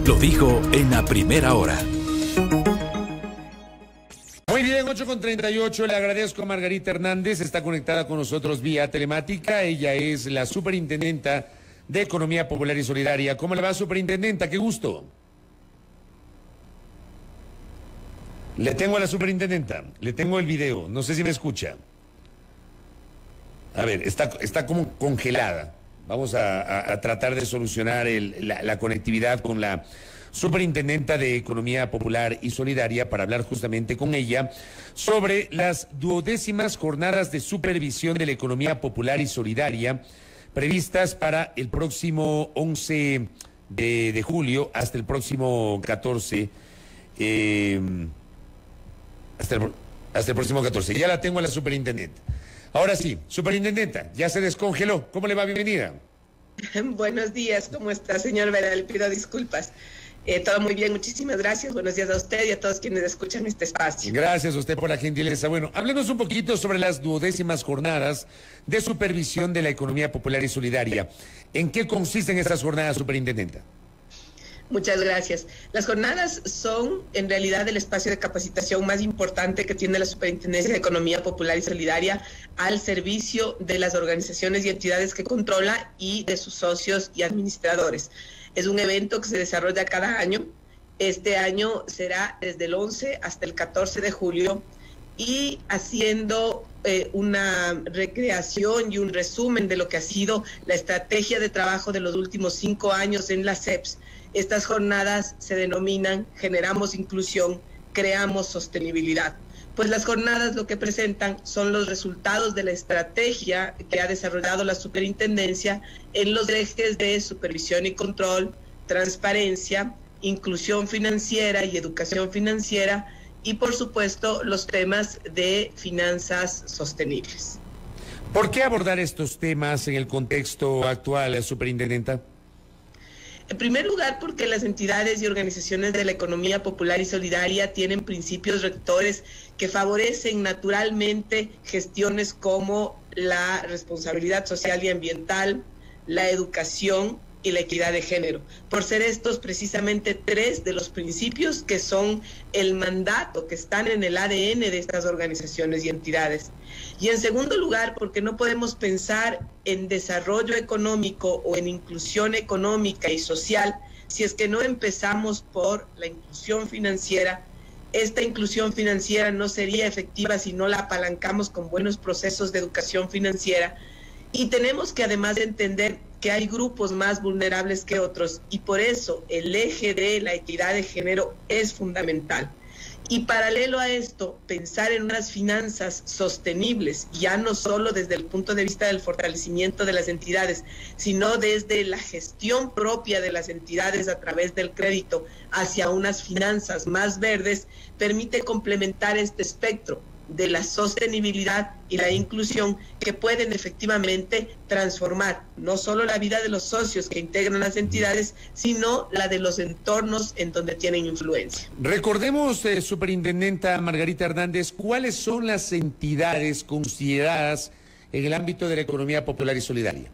Lo dijo en la primera hora. Muy bien, 8:38, le agradezco a Margarita Hernández, está conectada con nosotros vía telemática, ella es la superintendenta de Economía Popular y Solidaria. ¿Cómo le va, superintendenta? ¡Qué gusto! Le tengo a la superintendenta, le tengo el video, no sé si me escucha. A ver, está como congelada. Vamos a tratar de solucionar la conectividad con la superintendenta de Economía Popular y Solidaria para hablar justamente con ella sobre las 12ª jornadas de supervisión de la economía popular y solidaria previstas para el próximo 11 de julio hasta el próximo 14, hasta el próximo 14. Ya la tengo a la superintendenta. Ahora sí, superintendenta, ya se descongeló. ¿Cómo le va? Bienvenida. Buenos días, ¿cómo está, señor Vera? Le pido disculpas. Todo muy bien, muchísimas gracias. Buenos días a usted y a todos quienes escuchan este espacio. Gracias a usted por la gentileza. Bueno, háblenos un poquito sobre las 12ª jornadas de supervisión de la economía popular y solidaria. ¿En qué consisten estas jornadas, superintendenta? Muchas gracias. Las jornadas son en realidad el espacio de capacitación más importante que tiene la Superintendencia de Economía Popular y Solidaria al servicio de las organizaciones y entidades que controla y de sus socios y administradores. Es un evento que se desarrolla cada año. Este año será desde el 11 hasta el 14 de julio y haciendo una recreación y un resumen de lo que ha sido la estrategia de trabajo de los últimos 5 años en la CEPS. Estas jornadas se denominan Generamos Inclusión, Creamos Sostenibilidad. Pues las jornadas lo que presentan son los resultados de la estrategia que ha desarrollado la superintendencia en los ejes de supervisión y control, transparencia, inclusión financiera y educación financiera y por supuesto los temas de finanzas sostenibles. ¿Por qué abordar estos temas en el contexto actual, superintendenta? En primer lugar, porque las entidades y organizaciones de la economía popular y solidaria tienen principios rectores que favorecen naturalmente gestiones como la responsabilidad social y ambiental, la educación y la equidad de género, por ser estos precisamente 3 de los principios que son el mandato, que están en el ADN de estas organizaciones y entidades. Y en segundo lugar, porque no podemos pensar en desarrollo económico o en inclusión económica y social si es que no empezamos por la inclusión financiera. Esta inclusión financiera no sería efectiva si no la apalancamos con buenos procesos de educación financiera. Y tenemos que además entender que hay grupos más vulnerables que otros y por eso el eje de la equidad de género es fundamental. Y paralelo a esto, pensar en unas finanzas sostenibles, ya no solo desde el punto de vista del fortalecimiento de las entidades, sino desde la gestión propia de las entidades a través del crédito hacia unas finanzas más verdes, permite complementar este espectro de la sostenibilidad y la inclusión que pueden efectivamente transformar no solo la vida de los socios que integran las entidades, sino la de los entornos en donde tienen influencia. Recordemos, superintendenta Margarita Hernández, ¿cuáles son las entidades consideradas en el ámbito de la economía popular y solidaria?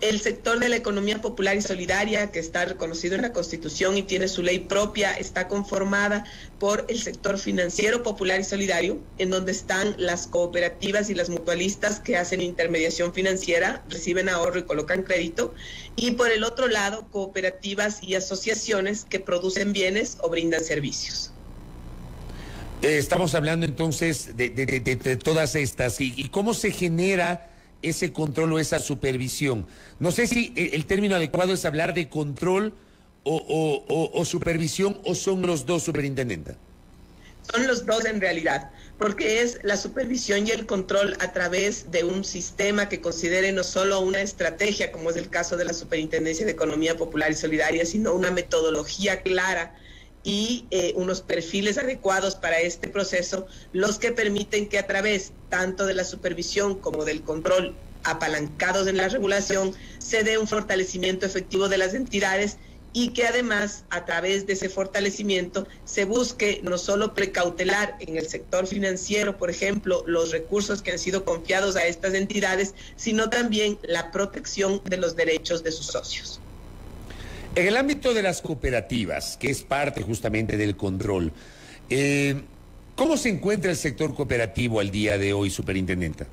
El sector de la economía popular y solidaria, que está reconocido en la Constitución y tiene su ley propia, está conformada por el sector financiero popular y solidario, en donde están las cooperativas y las mutualistas que hacen intermediación financiera, reciben ahorro y colocan crédito, y por el otro lado, cooperativas y asociaciones que producen bienes o brindan servicios. Estamos hablando entonces de todas estas, y cómo se genera ese control o esa supervisión. No sé si el término adecuado es hablar de control o supervisión, o son los dos, superintendenta. Son los dos en realidad, porque es la supervisión y el control a través de un sistema que considere no solo una estrategia, como es el caso de la Superintendencia de Economía Popular y Solidaria, sino una metodología clara y unos perfiles adecuados para este proceso, los que permiten que a través tanto de la supervisión como del control apalancados en la regulación se dé un fortalecimiento efectivo de las entidades y que además a través de ese fortalecimiento se busque no solo precautelar en el sector financiero, por ejemplo, los recursos que han sido confiados a estas entidades, sino también la protección de los derechos de sus socios. En el ámbito de las cooperativas, que es parte justamente del control, ¿cómo se encuentra el sector cooperativo al día de hoy, superintendenta?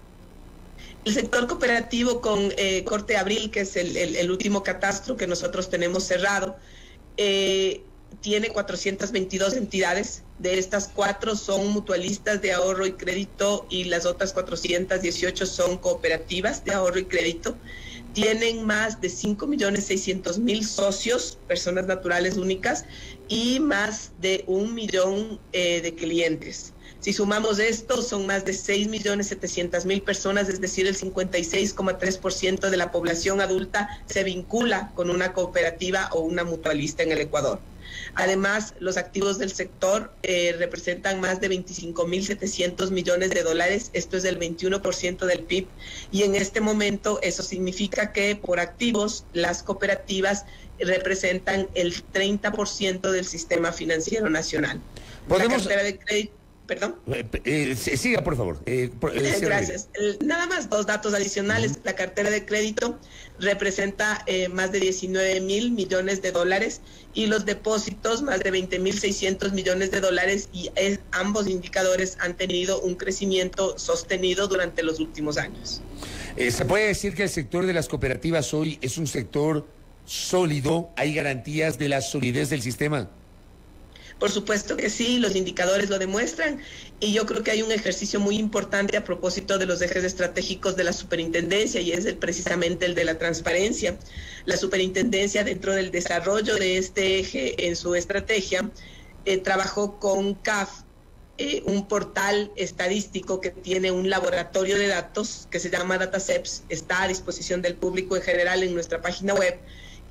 El sector cooperativo con corte de abril, que es el último catastro que nosotros tenemos cerrado, tiene 422 entidades. De estas 4 son mutualistas de ahorro y crédito y las otras 418 son cooperativas de ahorro y crédito. Tienen más de 5.600.000 socios, personas naturales únicas, y más de 1 millón de clientes. Si sumamos esto, son más de 6.700.000 personas, es decir, el 56,3% de la población adulta se vincula con una cooperativa o una mutualista en el Ecuador. Además, los activos del sector representan más de 25.700 millones de dólares, esto es el 21% del PIB, y en este momento eso significa que por activos las cooperativas representan el 30% del sistema financiero nacional. ¿Podemos... La cartera de crédito... Perdón. Siga, por favor. Gracias. Nada más 2 datos adicionales. La cartera de crédito representa más de 19.000 millones de dólares y los depósitos más de 20.600 millones de dólares, y ambos indicadores han tenido un crecimiento sostenido durante los últimos años. ¿Se puede decir que el sector de las cooperativas hoy es un sector sólido? ¿Hay garantías de la solidez del sistema? Por supuesto que sí, los indicadores lo demuestran, y yo creo que hay un ejercicio muy importante a propósito de los ejes estratégicos de la superintendencia, y es precisamente el de la transparencia. La superintendencia, dentro del desarrollo de este eje en su estrategia, trabajó con CAF, un portal estadístico que tiene un laboratorio de datos que se llama DataCeps, está a disposición del público en general en nuestra página web,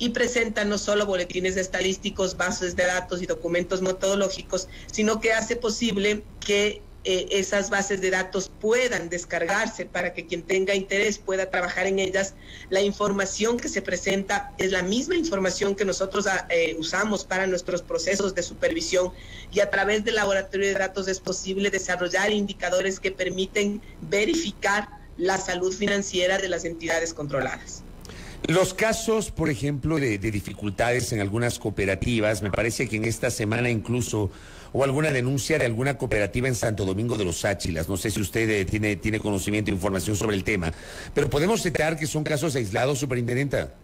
y presenta no solo boletines estadísticos, bases de datos y documentos metodológicos, sino que hace posible que esas bases de datos puedan descargarse para que quien tenga interés pueda trabajar en ellas. La información que se presenta es la misma información que nosotros usamos para nuestros procesos de supervisión, y a través del laboratorio de datos es posible desarrollar indicadores que permiten verificar la salud financiera de las entidades controladas. Los casos, por ejemplo, de dificultades en algunas cooperativas, me parece que en esta semana incluso hubo alguna denuncia de alguna cooperativa en Santo Domingo de los Áchilas. No sé si usted tiene conocimiento e información sobre el tema, pero ¿podemos citar que son casos aislados, superintendenta?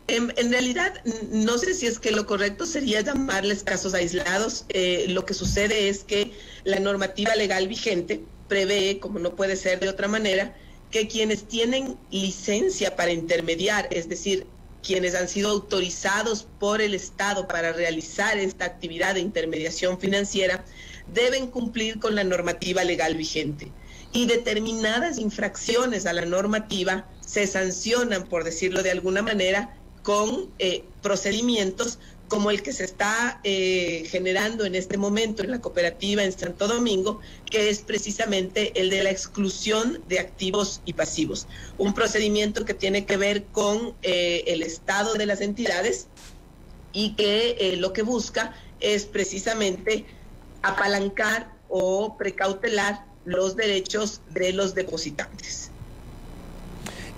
En realidad, no sé si es que lo correcto sería llamarles casos aislados. Lo que sucede es que la normativa legal vigente prevé, como no puede ser de otra manera, que quienes tienen licencia para intermediar, es decir, quienes han sido autorizados por el Estado para realizar esta actividad de intermediación financiera, deben cumplir con la normativa legal vigente. Y determinadas infracciones a la normativa se sancionan, por decirlo de alguna manera, con procedimientos como el que se está generando en este momento en la cooperativa en Santo Domingo, que es precisamente el de la exclusión de activos y pasivos. Un procedimiento que tiene que ver con el estado de las entidades y que lo que busca es precisamente apalancar o precautelar los derechos de los depositantes.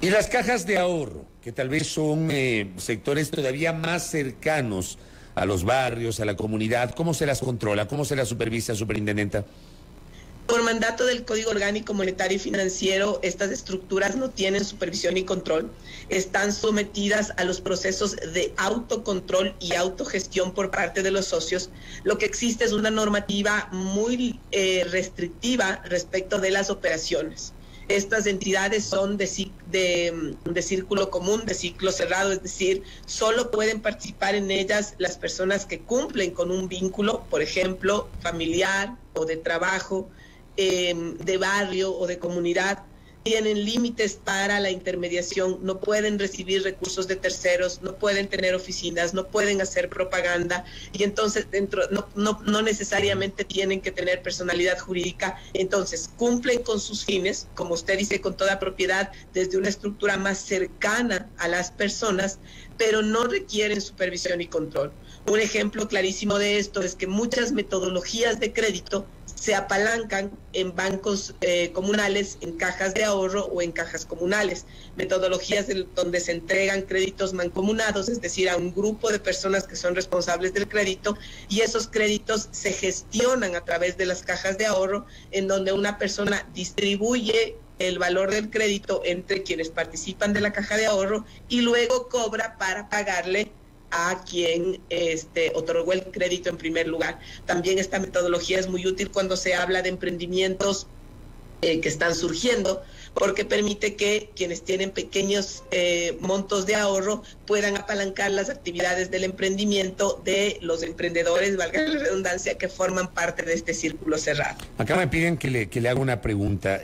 Y las cajas de ahorro, que tal vez son sectores todavía más cercanos a los barrios, a la comunidad, ¿cómo se las controla? ¿Cómo se las supervisa, superintendenta? Por mandato del Código Orgánico Monetario y Financiero, estas estructuras no tienen supervisión y control. Están sometidas a los procesos de autocontrol y autogestión por parte de los socios. Lo que existe es una normativa muy restrictiva respecto de las operaciones. Estas entidades son de círculo común, de ciclo cerrado, es decir, solo pueden participar en ellas las personas que cumplen con un vínculo, por ejemplo, familiar o de trabajo, de barrio o de comunidad. Tienen límites para la intermediación, no pueden recibir recursos de terceros, no pueden tener oficinas, no pueden hacer propaganda, y entonces no necesariamente tienen que tener personalidad jurídica. Entonces cumplen con sus fines, como usted dice, con toda propiedad, desde una estructura más cercana a las personas, pero no requieren supervisión y control. Un ejemplo clarísimo de esto es que muchas metodologías de crédito se apalancan en bancos comunales, en cajas de ahorro o en cajas comunales. Metodologías donde se entregan créditos mancomunados, es decir, a un grupo de personas que son responsables del crédito, y esos créditos se gestionan a través de las cajas de ahorro, en donde una persona distribuye el valor del crédito entre quienes participan de la caja de ahorro y luego cobra para pagarle a quien otorgó el crédito en primer lugar. También esta metodología es muy útil cuando se habla de emprendimientos que están surgiendo, porque permite que quienes tienen pequeños montos de ahorro puedan apalancar las actividades del emprendimiento de los emprendedores, valga la redundancia, que forman parte de este círculo cerrado. Acá me piden que le haga una pregunta.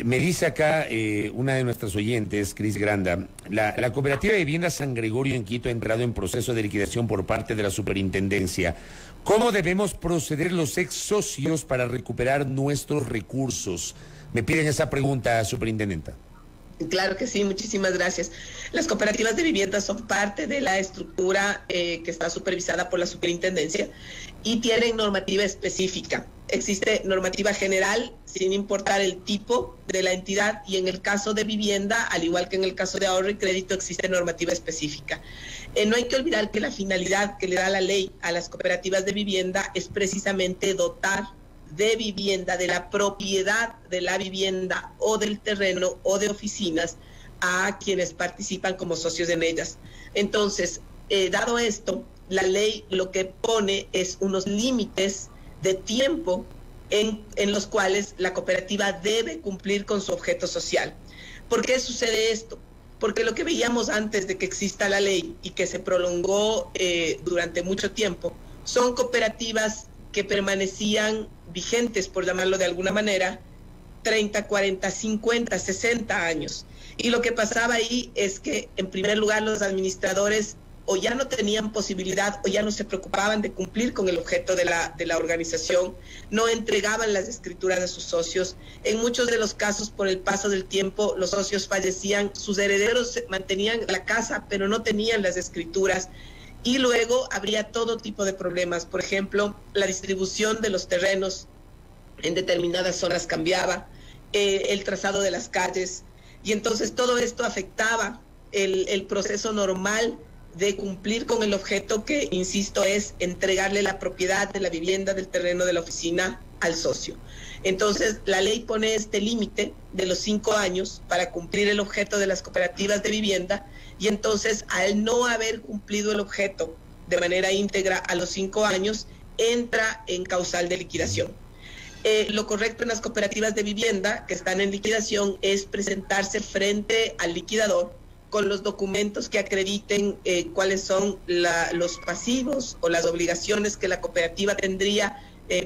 Me dice acá una de nuestras oyentes, Cris Granda, la cooperativa de vivienda San Gregorio en Quito ha entrado en proceso de liquidación por parte de la superintendencia. ¿Cómo debemos proceder los ex socios para recuperar nuestros recursos? Me piden esa pregunta, superintendenta. Claro que sí, muchísimas gracias. Las cooperativas de vivienda son parte de la estructura que está supervisada por la superintendencia y tienen normativa específica. Existe normativa general sin importar el tipo de la entidad, y en el caso de vivienda, al igual que en el caso de ahorro y crédito, existe normativa específica. No hay que olvidar que la finalidad que le da la ley a las cooperativas de vivienda es precisamente dotar de vivienda, de la propiedad de la vivienda o del terreno o de oficinas a quienes participan como socios en ellas. Entonces, dado esto, la ley lo que pone es unos límites de tiempo en los cuales la cooperativa debe cumplir con su objeto social. ¿Por qué sucede esto? Porque lo que veíamos antes de que exista la ley y que se prolongó durante mucho tiempo, son cooperativas que permanecían vigentes, por llamarlo de alguna manera, 30, 40, 50, 60 años. Y lo que pasaba ahí es que, en primer lugar, los administradores o ya no tenían posibilidad o ya no se preocupaban de cumplir con el objeto de la organización, no entregaban las escrituras de sus socios. En muchos de los casos, por el paso del tiempo, los socios fallecían, sus herederos mantenían la casa, pero no tenían las escrituras. Y luego habría todo tipo de problemas. Por ejemplo, la distribución de los terrenos en determinadas zonas cambiaba, el trazado de las calles, y entonces todo esto afectaba el proceso normal de cumplir con el objeto que, insisto, es entregarle la propiedad de la vivienda, del terreno, de la oficina al socio. Entonces, la ley pone este límite de los 5 años para cumplir el objeto de las cooperativas de vivienda, y entonces, al no haber cumplido el objeto de manera íntegra a los 5 años, entra en causal de liquidación. Lo correcto en las cooperativas de vivienda que están en liquidación es presentarse frente al liquidador con los documentos que acrediten cuáles son los pasivos o las obligaciones que la cooperativa tendría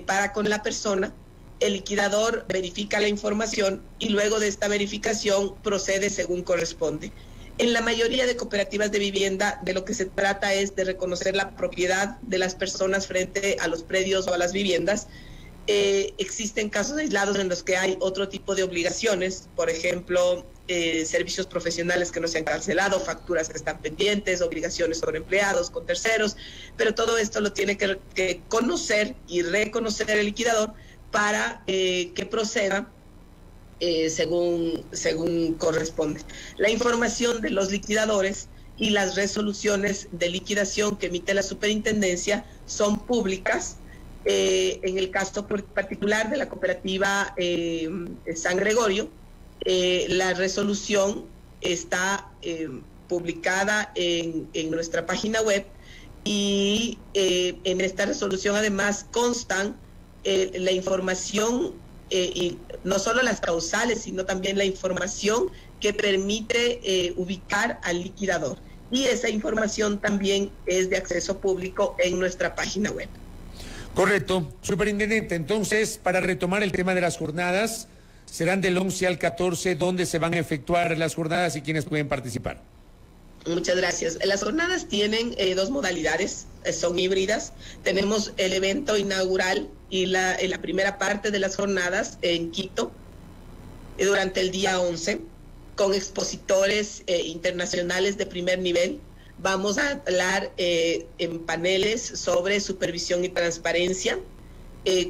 para con la persona. El liquidador verifica la información y luego de esta verificación procede según corresponde. En la mayoría de cooperativas de vivienda, de lo que se trata es de reconocer la propiedad de las personas frente a los predios o a las viviendas. Existen casos aislados en los que hay otro tipo de obligaciones, por ejemplo, servicios profesionales que no se han cancelado, facturas que están pendientes, obligaciones sobre empleados con terceros, pero todo esto lo tiene que conocer y reconocer el liquidador para que proceda según corresponde. La información de los liquidadores y las resoluciones de liquidación que emite la superintendencia son públicas. En el caso particular de la cooperativa San Gregorio, la resolución está publicada en nuestra página web, y en esta resolución además constan la información y no solo las causales, sino también la información que permite ubicar al liquidador, y esa información también es de acceso público en nuestra página web. Correcto. Superintendente, entonces, para retomar el tema de las jornadas, serán del 11 al 14, ¿dónde se van a efectuar las jornadas y quiénes pueden participar? Muchas gracias. Las jornadas tienen 2 modalidades, son híbridas. Tenemos el evento inaugural y la primera parte de las jornadas en Quito durante el día 11, con expositores internacionales de primer nivel. Vamos a hablar en paneles sobre supervisión y transparencia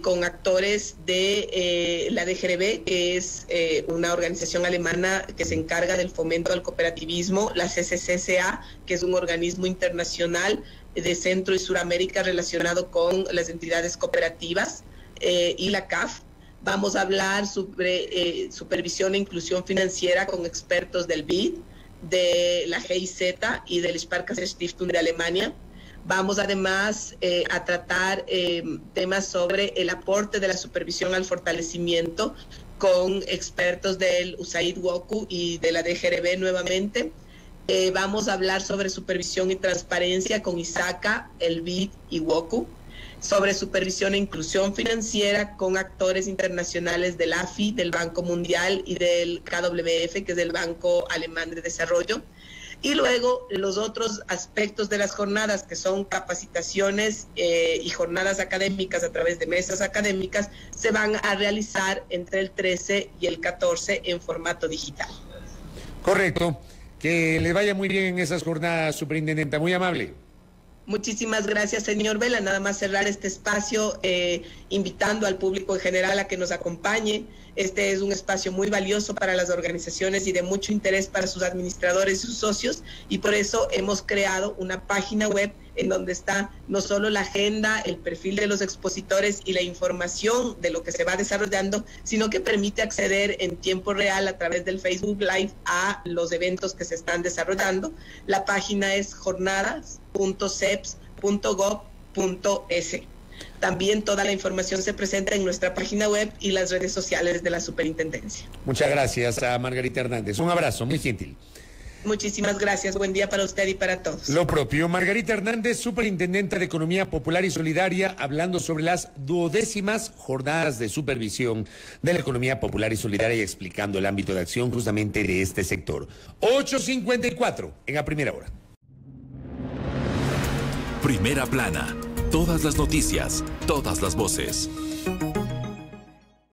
con actores de la DGRB, que es una organización alemana que se encarga del fomento al cooperativismo, la CCCSA, que es un organismo internacional de Centro y Suramérica relacionado con las entidades cooperativas, y la CAF. Vamos a hablar sobre supervisión e inclusión financiera con expertos del BID, de la GIZ y del Sparkasse-Stiftung de Alemania. Vamos además a tratar temas sobre el aporte de la supervisión al fortalecimiento con expertos del USAID WOCU y de la DGRB nuevamente. Vamos a hablar sobre supervisión y transparencia con ISACA, el BID y WOCU. Sobre supervisión e inclusión financiera con actores internacionales del AFI, del Banco Mundial y del KWF, que es el Banco Alemán de Desarrollo. Y luego los otros aspectos de las jornadas, que son capacitaciones y jornadas académicas a través de mesas académicas, se van a realizar entre el 13 y el 14 en formato digital. Correcto. Que le vaya muy bien en esas jornadas, superintendenta. Muy amable. Muchísimas gracias, señor Vela. Nada más cerrar este espacio invitando al público en general a que nos acompañe. Este es un espacio muy valioso para las organizaciones y de mucho interés para sus administradores y sus socios, y por eso hemos creado una página web en donde está no solo la agenda, el perfil de los expositores y la información de lo que se va desarrollando, sino que permite acceder en tiempo real a través del Facebook Live a los eventos que se están desarrollando. La página es jornadas.ceps.gov.es. También toda la información se presenta en nuestra página web y las redes sociales de la Superintendencia. Muchas gracias a Margarita Hernández. Un abrazo, muy gentil. Muchísimas gracias. Buen día para usted y para todos. Lo propio. Margarita Hernández, superintendente de Economía Popular y Solidaria, hablando sobre las 12ª jornadas de supervisión de la economía popular y solidaria y explicando el ámbito de acción justamente de este sector. 8:54 en la primera hora. Primera plana. Todas las noticias, todas las voces.